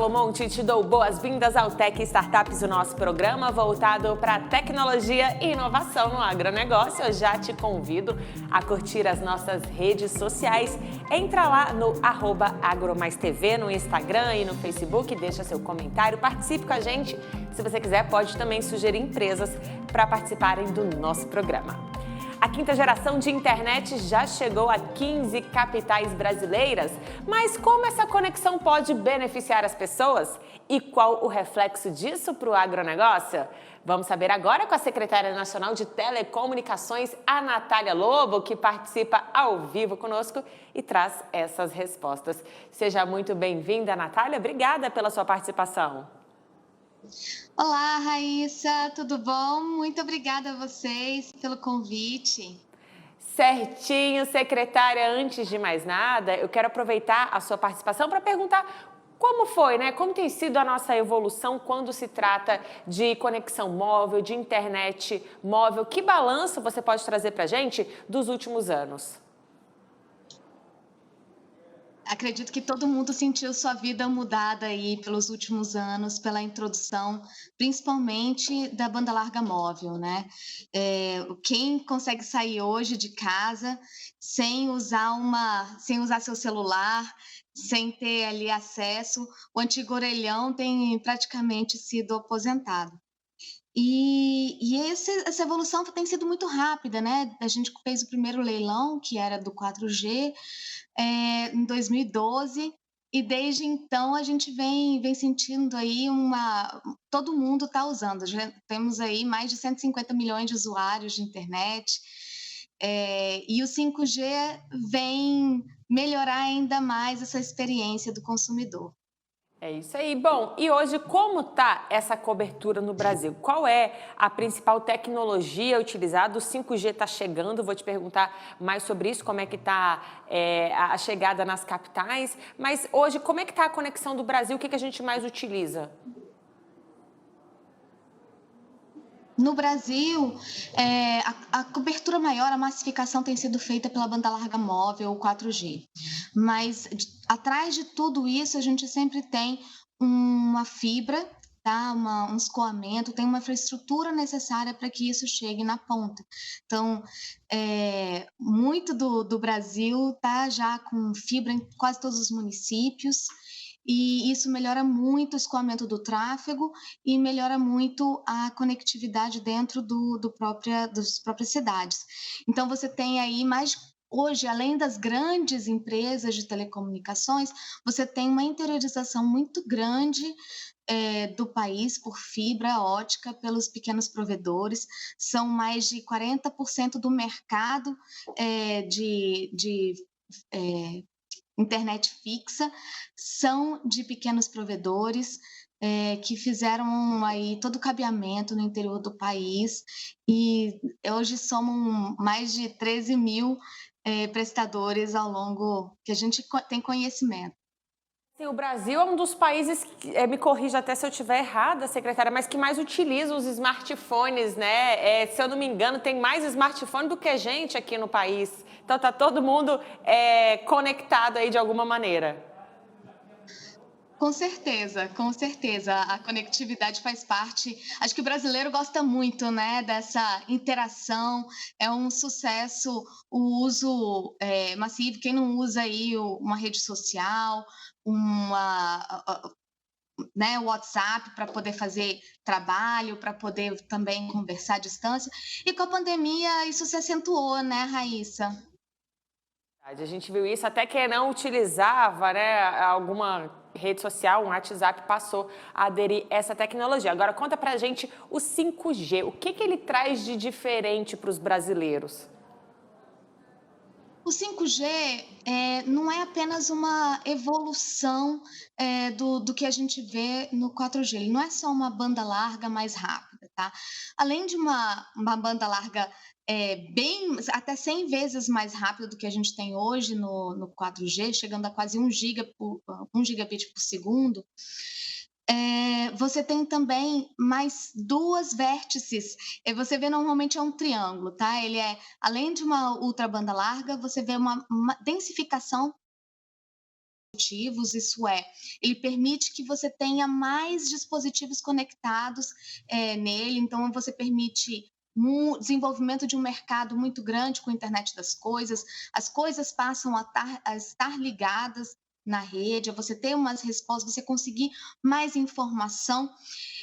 Salomonte, te dou boas-vindas ao Tech Startups, o nosso programa voltado para tecnologia e inovação no agronegócio. Eu já te convido a curtir as nossas redes sociais. Entra lá no @agromaistv no Instagram e no Facebook, deixa seu comentário, participe com a gente. Se você quiser, pode também sugerir empresas para participarem do nosso programa. A quinta geração de internet já chegou a 15 capitais brasileiras, mas como essa conexão pode beneficiar as pessoas? E qual o reflexo disso para o agronegócio? Vamos saber agora com a secretária nacional de Telecomunicações, a Natália Lobo, que participa ao vivo conosco e traz essas respostas. Seja muito bem-vinda, Natália. Obrigada pela sua participação. Olá, Raíssa, tudo bom? Muito obrigada a vocês pelo convite. Certinho, secretária. Antes de mais nada, eu quero aproveitar a sua participação para perguntar como foi, né? Como tem sido a nossa evolução quando se trata de conexão móvel, de internet móvel? Que balanço você pode trazer para a gente dos últimos anos? Acredito que todo mundo sentiu sua vida mudada aí pelos últimos anos, pela introdução, principalmente da banda larga móvel, né? Quem consegue sair hoje de casa sem usar seu celular, sem ter ali acesso, o antigo orelhão tem praticamente sido aposentado. Essa evolução tem sido muito rápida, né? A gente fez o primeiro leilão, que era do 4G, em 2012, e desde então a gente vem sentindo aí todo mundo está usando, já temos aí mais de 150 milhões de usuários de internet, e o 5G vem melhorar ainda mais essa experiência do consumidor. É isso aí. Bom, e hoje como está essa cobertura no Brasil? Qual é a principal tecnologia utilizada? O 5G está chegando, vou te perguntar mais sobre isso, como é que está a chegada nas capitais. Mas hoje, como é que está a conexão do Brasil? O que a gente mais utiliza? No Brasil, a cobertura maior, a massificação tem sido feita pela banda larga móvel, o 4G. Mas atrás de tudo isso, a gente sempre tem uma fibra, tá? Um escoamento, tem uma infraestrutura necessária para que isso chegue na ponta. Então, muito do Brasil está já com fibra em quase todos os municípios, e isso melhora muito o escoamento do tráfego e melhora muito a conectividade dentro das próprias cidades. Então, você tem aí hoje, além das grandes empresas de telecomunicações, você tem uma interiorização muito grande do país por fibra ótica pelos pequenos provedores. São mais de 40% do mercado de internet fixa, são de pequenos provedores que fizeram aí todo o cabeamento no interior do país, e hoje somos mais de 13 mil prestadores ao longo que a gente tem conhecimento. Sim, o Brasil é um dos países, me corrija até se eu estiver errada, secretária, mas que mais utiliza os smartphones, né? Se eu não me engano, tem mais smartphone do que gente aqui no país. Então tá todo mundo conectado aí de alguma maneira. Com certeza, com certeza. A conectividade faz parte. Acho que o brasileiro gosta muito, né, dessa interação. É um sucesso o uso massivo. Quem não usa aí uma rede social, né, o WhatsApp para poder fazer trabalho, para poder também conversar à distância. E com a pandemia isso se acentuou, né, Raíssa? A gente viu isso, até quem não utilizava, né, alguma rede social, um WhatsApp, passou a aderir a essa tecnologia. Agora conta pra gente o 5G, o que ele traz de diferente para os brasileiros? O 5G não é apenas uma evolução do que a gente vê no 4G, ele não é só uma banda larga mais rápida, tá? Além de uma banda larga até 100 vezes mais rápida do que a gente tem hoje no 4G, chegando a quase 1 gigabit por segundo, você tem também mais 2 vértices. Você vê, normalmente é um triângulo, tá? Ele além de uma ultra banda larga, você vê uma densificação produtivos, isso é, ele permite que você tenha mais dispositivos conectados nele, então você permite desenvolvimento de um mercado muito grande com a internet das coisas, as coisas passam a estar ligadas na rede, você ter umas respostas, você conseguir mais informação,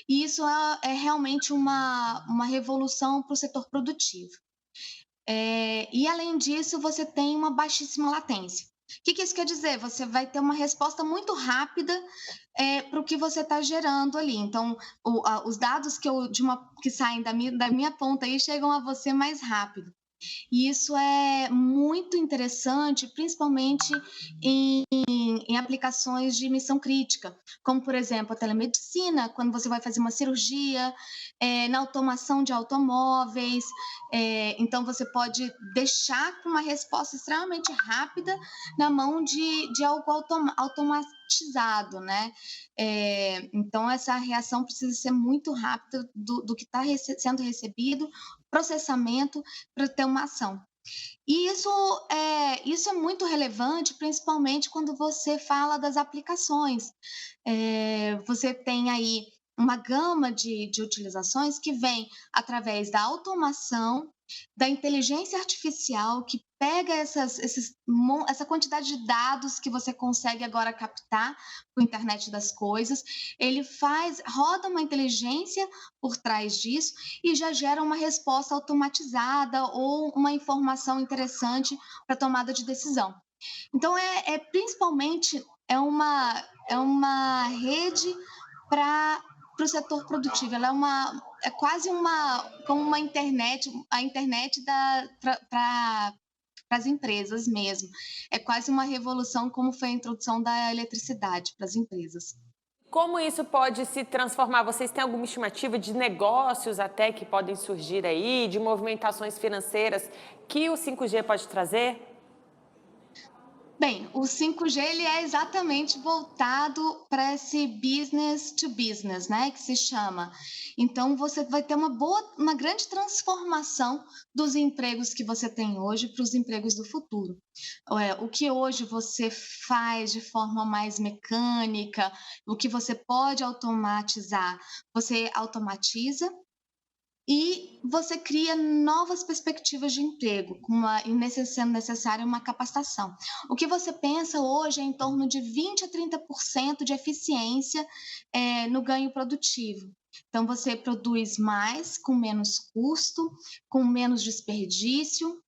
e isso é realmente uma revolução para o setor produtivo. E, além disso, você tem uma baixíssima latência. O que isso quer dizer? Você vai ter uma resposta muito rápida para o que você está gerando ali. Então, os dados que saem da minha ponta aí chegam a você mais rápido. E isso é muito interessante, principalmente em aplicações de missão crítica, como, por exemplo, a telemedicina, quando você vai fazer uma cirurgia, na automação de automóveis. Então, você pode deixar uma resposta extremamente rápida na mão de algo automatizado, né? Então, essa reação precisa ser muito rápida do que está sendo recebido, processamento, para ter uma ação. E isso é muito relevante, principalmente quando você fala das aplicações. Você tem aí uma gama de utilizações que vem através da automação, da inteligência artificial, que pega essa quantidade de dados que você consegue agora captar com a internet das coisas, ele roda uma inteligência por trás disso e já gera uma resposta automatizada ou uma informação interessante para tomada de decisão. Então, principalmente, é uma rede para o setor produtivo. Ela é quase como uma internet, a internet para as empresas mesmo. É quase uma revolução, como foi a introdução da eletricidade para as empresas. Como isso pode se transformar? Vocês têm alguma estimativa de negócios até que podem surgir aí, de movimentações financeiras que o 5G pode trazer? Bem, o 5G ele é exatamente voltado para esse business to business, né, que se chama. Então, você vai ter uma grande transformação dos empregos que você tem hoje para os empregos do futuro. O que hoje você faz de forma mais mecânica, o que você pode automatizar, você automatiza e você cria novas perspectivas de emprego, sendo necessária uma capacitação. O que você pensa hoje é em torno de 20% a 30% de eficiência no ganho produtivo. Então, você produz mais, com menos custo, com menos desperdício,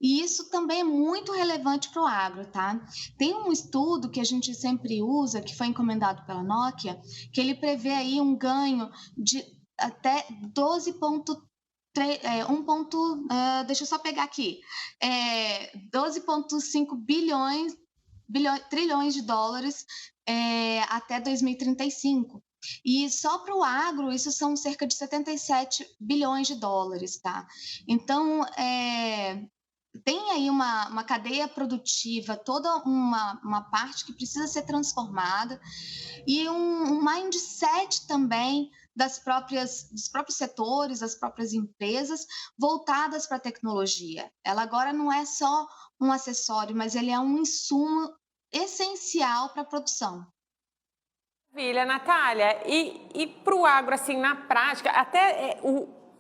e isso também é muito relevante para o agro, tá? Tem um estudo que a gente sempre usa, que foi encomendado pela Nokia, que ele prevê aí um ganho de até 12,3, deixa eu só pegar aqui, 12,5 trilhões de dólares até 2035. E só para o agro, isso são cerca de 77 bilhões de dólares, tá? Então, tem aí uma cadeia produtiva, toda uma parte que precisa ser transformada, e um mindset também dos próprios setores, das próprias empresas, voltadas para a tecnologia. Ela agora não é só um acessório, mas ele é um insumo essencial para a produção. Maravilha, Natália. E para o agro, assim, na prática, até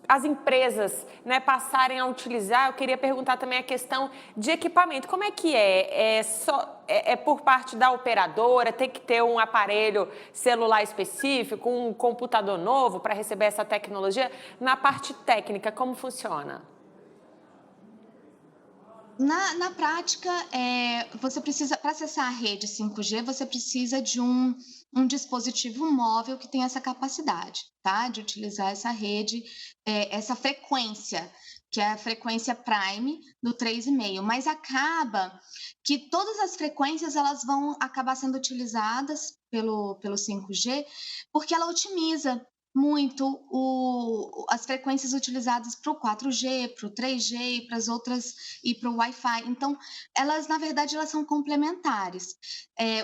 as empresas, né, passarem a utilizar, eu queria perguntar também a questão de equipamento. Como é que é? É por parte da operadora? Tem que ter um aparelho celular específico, um computador novo para receber essa tecnologia? Na parte técnica, como funciona? Na prática, você precisa, para acessar a rede 5G, você precisa de um dispositivo móvel que tenha essa capacidade, tá? De utilizar essa rede, essa frequência, que é a frequência prime do 3,5. Mas acaba que todas as frequências elas vão acabar sendo utilizadas pelo 5G, porque ela otimiza muito as frequências utilizadas para o 4G, para o 3G e para as outras e para o Wi-Fi. Então, elas, na verdade, elas são complementares.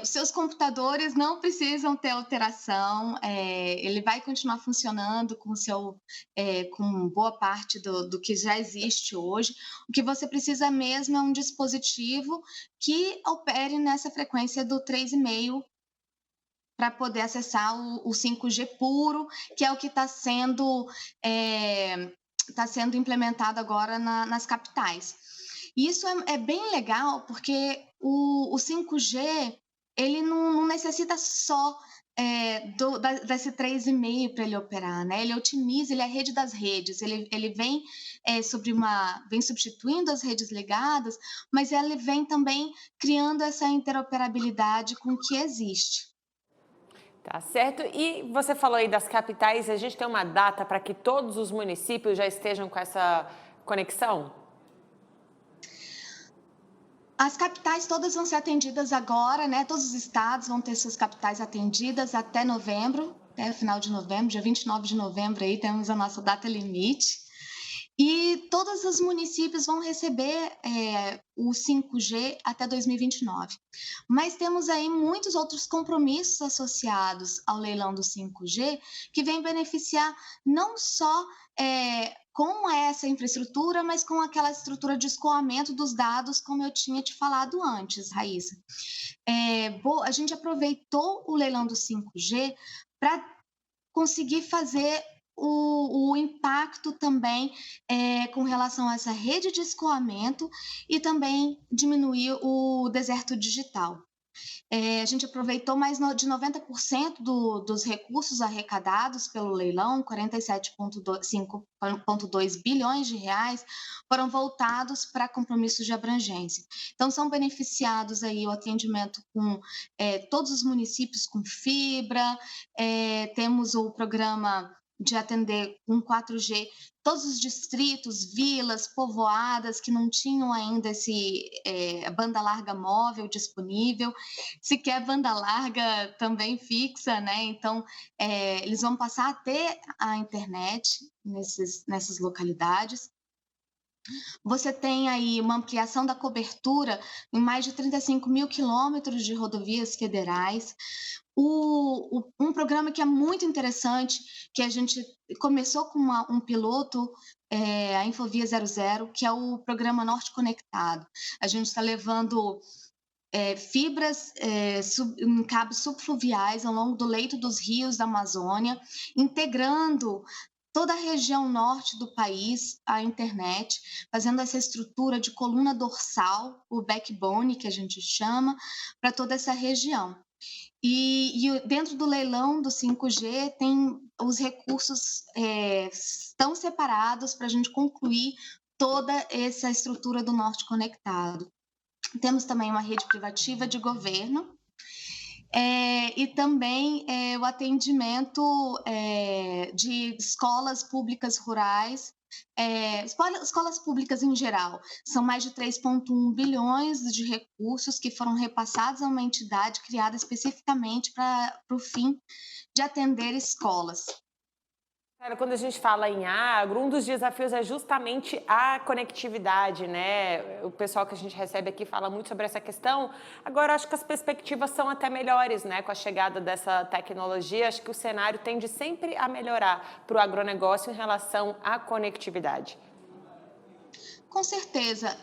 Os seus computadores não precisam ter alteração, ele vai continuar funcionando com boa parte do que já existe hoje. O que você precisa mesmo é um dispositivo que opere nessa frequência do 3,5 para poder acessar o 5G puro, que é o que tá sendo implementado agora nas capitais. E isso é bem legal, porque o 5G ele não necessita só desse 3,5 para ele operar, né? Ele otimiza, ele é a rede das redes, ele vem vem substituindo as redes ligadas, mas ele vem também criando essa interoperabilidade com o que existe. Tá certo. E você falou aí das capitais, a gente tem uma data para que todos os municípios já estejam com essa conexão? As capitais todas vão ser atendidas agora, né? Todos os estados vão ter suas capitais atendidas até novembro, até o final de novembro, dia 29 de novembro aí temos a nossa data limite. E todos os municípios vão receber o 5G até 2029. Mas temos aí muitos outros compromissos associados ao leilão do 5G que vem beneficiar não só com essa infraestrutura, mas com aquela estrutura de escoamento dos dados, como eu tinha te falado antes, Raíssa. A gente aproveitou o leilão do 5G para conseguir fazer o impacto também com relação a essa rede de escoamento e também diminuir o deserto digital. A gente aproveitou mais de 90% dos recursos arrecadados pelo leilão, 47,2 bilhões de reais, foram voltados para compromissos de abrangência. Então, são beneficiados aí o atendimento com todos os municípios com fibra, temos o programa de atender com 4G todos os distritos, vilas, povoadas que não tinham ainda banda larga móvel disponível, sequer banda larga também fixa, né? Então, eles vão passar a ter a internet nessas localidades. Você tem aí uma ampliação da cobertura em mais de 35 mil quilômetros de rodovias federais. Um programa que é muito interessante, que a gente começou com um piloto, a Infovia 00, que é o programa Norte Conectado. A gente está levando fibras em cabos subfluviais ao longo do leito dos rios da Amazônia, integrando toda a região norte do país à internet, fazendo essa estrutura de coluna dorsal, o backbone, que a gente chama, para toda essa região. E dentro do leilão do 5G, tem os recursos estão separados para a gente concluir toda essa estrutura do Norte Conectado. Temos também uma rede privativa de governo, e também o atendimento de escolas públicas rurais, escolas públicas em geral. São mais de 3,1 bilhões de recursos que foram repassados a uma entidade criada especificamente para o fim de atender escolas. Quando a gente fala em agro, um dos desafios é justamente a conectividade, né? O pessoal que a gente recebe aqui fala muito sobre essa questão. Agora, acho que as perspectivas são até melhores, né? Com a chegada dessa tecnologia, acho que o cenário tende sempre a melhorar para o agronegócio em relação à conectividade. Com certeza.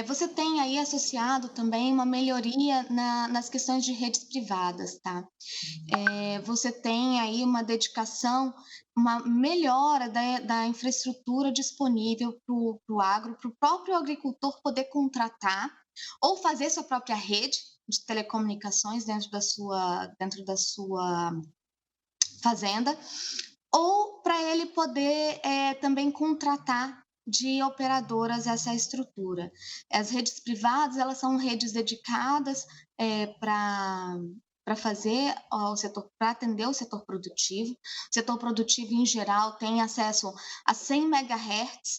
Você tem aí associado também uma melhoria nas questões de redes privadas, tá? Você tem aí uma dedicação, uma melhora da infraestrutura disponível para o agro, para o próprio agricultor poder contratar ou fazer sua própria rede de telecomunicações dentro da sua fazenda, ou para ele poder também contratar de operadoras essa estrutura. As redes privadas, elas são redes dedicadas para para fazer o setor, para atender o setor produtivo. O setor produtivo, em geral, tem acesso a 100 MHz,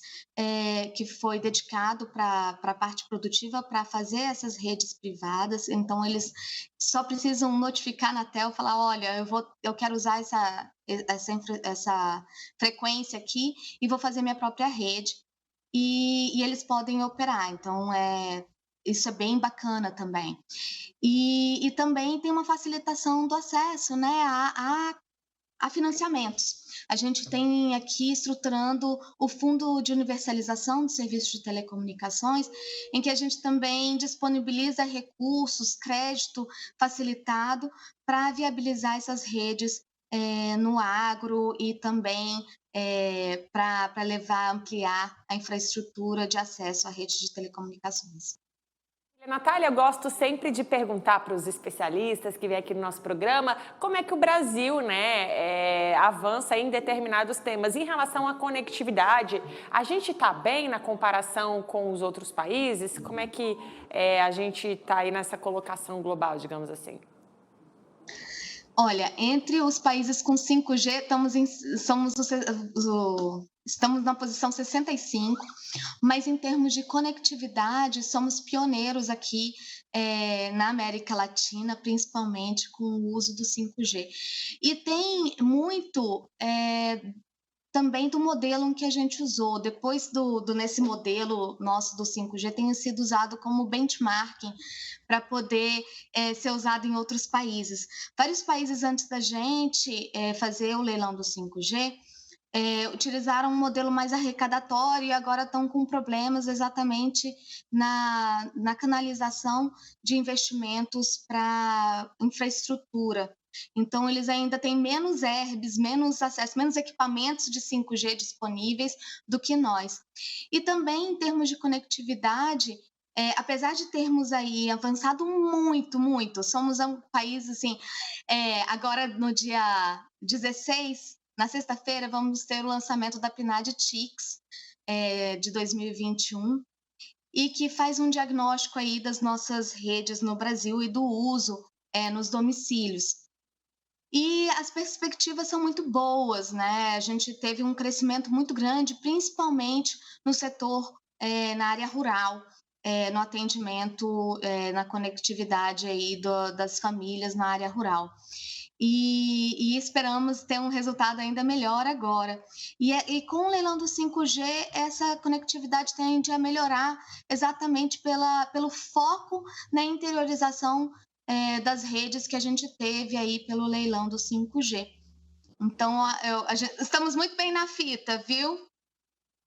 que foi dedicado para a parte produtiva, para fazer essas redes privadas. Então, eles só precisam notificar na Anatel, falar, olha, eu quero usar essa frequência aqui e vou fazer minha própria rede. E eles podem operar. Então, isso é bem bacana também. E também tem uma facilitação do acesso, né, a financiamentos. A gente tem aqui estruturando o Fundo de Universalização de Serviços de Telecomunicações, em que a gente também disponibiliza recursos, crédito facilitado para viabilizar essas redes no agro e também para ampliar a infraestrutura de acesso à rede de telecomunicações. Natália, eu gosto sempre de perguntar para os especialistas que vêm aqui no nosso programa como é que o Brasil, né, avança em determinados temas. Em relação à conectividade, a gente está bem na comparação com os outros países? Como é que a gente está aí nessa colocação global, digamos assim? Olha, entre os países com 5G, estamos na posição 65, mas em termos de conectividade, somos pioneiros aqui na América Latina, principalmente com o uso do 5G. E tem muito também do modelo em que a gente usou. Depois nesse modelo nosso do 5G, tem sido usado como benchmarking para poder ser usado em outros países. Vários países antes da gente fazer o leilão do 5G, utilizaram um modelo mais arrecadatório e agora estão com problemas exatamente na canalização de investimentos para infraestrutura. Então, eles ainda têm menos herbes, menos acesso, menos equipamentos de 5G disponíveis do que nós. E também, em termos de conectividade, apesar de termos aí avançado muito, somos um país, assim, agora no dia 16, na sexta-feira, vamos ter o lançamento da PNAD TICS de 2021, e que faz um diagnóstico aí das nossas redes no Brasil e do uso nos domicílios. E as perspectivas são muito boas, né? A gente teve um crescimento muito grande, principalmente no setor, na área rural, no atendimento, na conectividade aí das famílias na área rural. E esperamos ter um resultado ainda melhor agora. E com o leilão do 5G, essa conectividade tende a melhorar exatamente pelo foco na interiorização das redes que a gente teve aí pelo leilão do 5G. Então, estamos muito bem na fita, viu?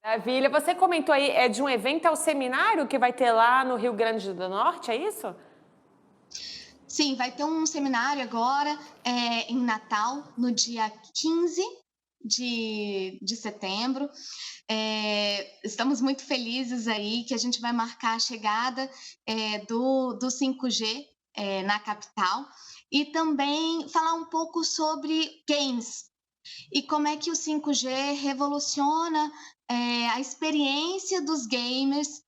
Maravilha. Você comentou aí de um evento, ao seminário que vai ter lá no Rio Grande do Norte, é isso? Sim, vai ter um seminário agora em Natal, no dia 15 de setembro. Estamos muito felizes aí que a gente vai marcar a chegada do 5G na capital, e também falar um pouco sobre games e como é que o 5G revoluciona a experiência dos gamers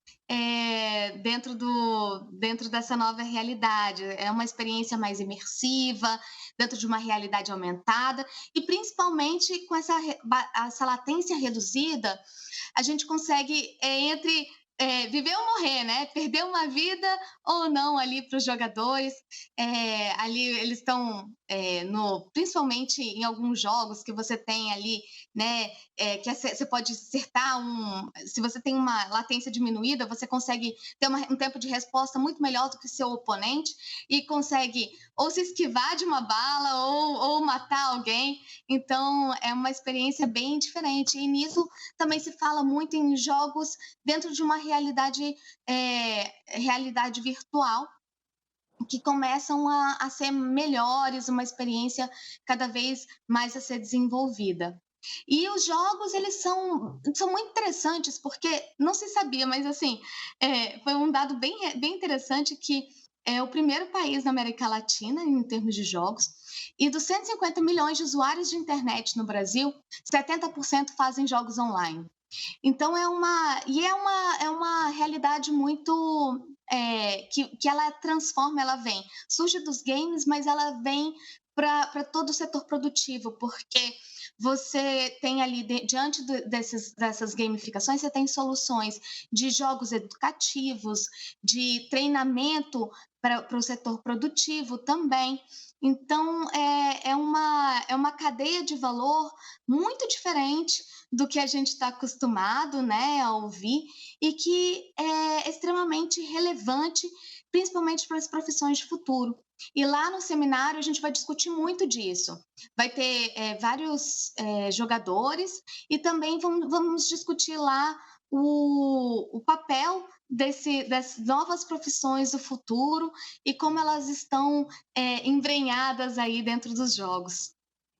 dentro dessa nova realidade. É uma experiência mais imersiva, dentro de uma realidade aumentada, e principalmente com essa latência reduzida, a gente consegue viver ou morrer, né? Perder uma vida ou não ali para os jogadores. Ali eles estão, principalmente em alguns jogos que você tem ali, né? Que você pode acertar se você tem uma latência diminuída, você consegue ter um tempo de resposta muito melhor do que seu oponente e consegue ou se esquivar de uma bala ou matar alguém. Então, é uma experiência bem diferente. E nisso também se fala muito em jogos dentro de uma realidade virtual, que começam a ser melhores, uma experiência cada vez mais a ser desenvolvida. E os jogos, eles são muito interessantes, porque não se sabia, mas assim, foi um dado bem interessante que é o primeiro país na América Latina em termos de jogos, e dos 150 milhões de usuários de internet no Brasil, 70% fazem jogos online. Então, é uma realidade muito que ela transforma, ela vem, surge dos games, mas ela vem para todo o setor produtivo, porque você tem ali, diante dessas gamificações, você tem soluções de jogos educativos, de treinamento para o setor produtivo também. Então, é uma cadeia de valor muito diferente do que a gente está acostumado, né, a ouvir, e que é extremamente relevante, principalmente para as profissões de futuro. E lá no seminário a gente vai discutir muito disso. Vai ter vários jogadores e também vamos discutir lá o papel dessas novas profissões do futuro e como elas estão embrenhadas aí dentro dos jogos.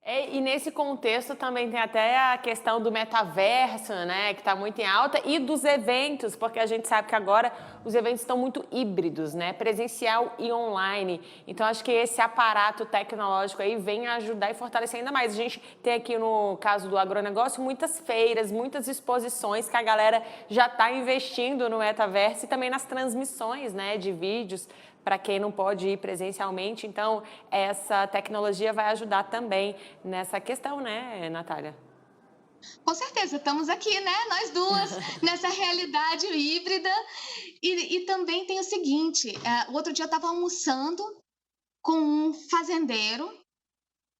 E nesse contexto também tem até a questão do metaverso, né, que está muito em alta, e dos eventos, porque a gente sabe que agora os eventos estão muito híbridos, né, presencial e online. Então acho que esse aparato tecnológico aí vem ajudar e fortalecer ainda mais. A gente tem aqui no caso do agronegócio muitas feiras, muitas exposições que a galera já está investindo no metaverso e também nas transmissões, né, de vídeos, para quem não pode ir presencialmente. Então, essa tecnologia vai ajudar também nessa questão, né, Natália? Com certeza, estamos aqui, né, nós duas, nessa realidade híbrida. E também tem o seguinte, o outro dia eu estava almoçando com um fazendeiro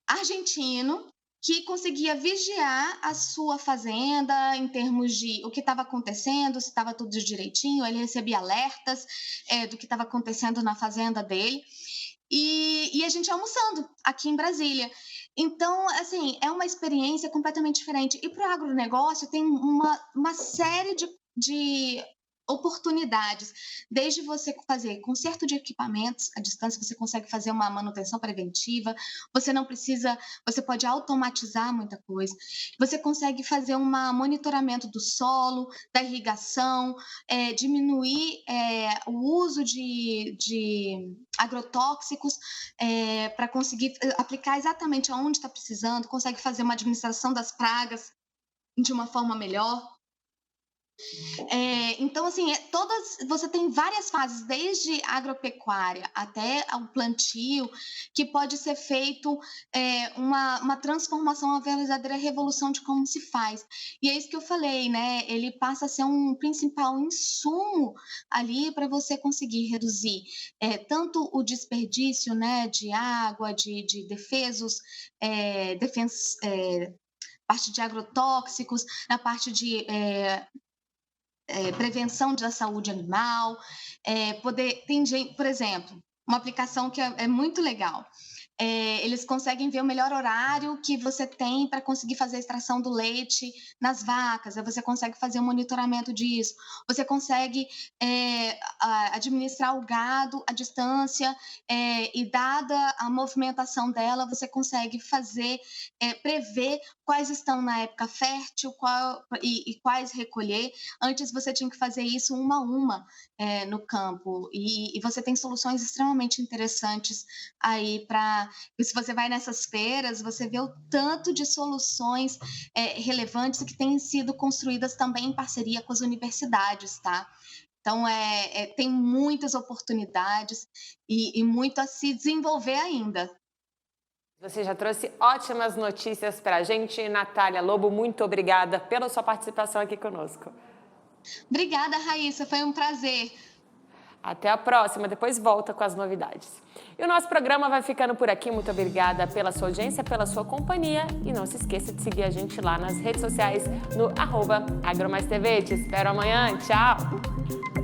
argentino que conseguia vigiar a sua fazenda em termos de o que estava acontecendo, se estava tudo direitinho, ele recebia alertas do que estava acontecendo na fazenda dele, e a gente almoçando aqui em Brasília. Então, assim, é uma experiência completamente diferente. E para o agronegócio tem uma série de oportunidades, desde você fazer conserto de equipamentos à distância, você consegue fazer uma manutenção preventiva, você pode automatizar muita coisa, você consegue fazer um monitoramento do solo, da irrigação, diminuir o uso de agrotóxicos para conseguir aplicar exatamente aonde está precisando, consegue fazer uma administração das pragas de uma forma melhor. Então, assim, você tem várias fases, desde agropecuária até o plantio, que pode ser feito uma transformação, uma verdadeira revolução de como se faz. E é isso que eu falei, né? Ele passa a ser um principal insumo ali para você conseguir reduzir tanto o desperdício, né, de água, de defesos, parte de agrotóxicos, na parte de prevenção da saúde animal, por exemplo, uma aplicação que é muito legal. Eles conseguem ver o melhor horário que você tem para conseguir fazer a extração do leite nas vacas, aí você consegue fazer o monitoramento disso, você consegue administrar o gado à distância, e dada a movimentação dela, você consegue prever quais estão na época fértil e quais recolher. Antes você tinha que fazer isso uma a uma no campo, e você tem soluções extremamente interessantes aí se você vai nessas feiras, você vê o tanto de soluções relevantes que têm sido construídas também em parceria com as universidades, tá? Então, tem muitas oportunidades e muito a se desenvolver ainda. Você já trouxe ótimas notícias para a gente. Natália Lobo, muito obrigada pela sua participação aqui conosco. Obrigada, Raíssa, foi um prazer. Até a próxima, depois volta com as novidades. E o nosso programa vai ficando por aqui. Muito obrigada pela sua audiência, pela sua companhia. E não se esqueça de seguir a gente lá nas redes sociais no @AgroMaisTV. Te espero amanhã. Tchau!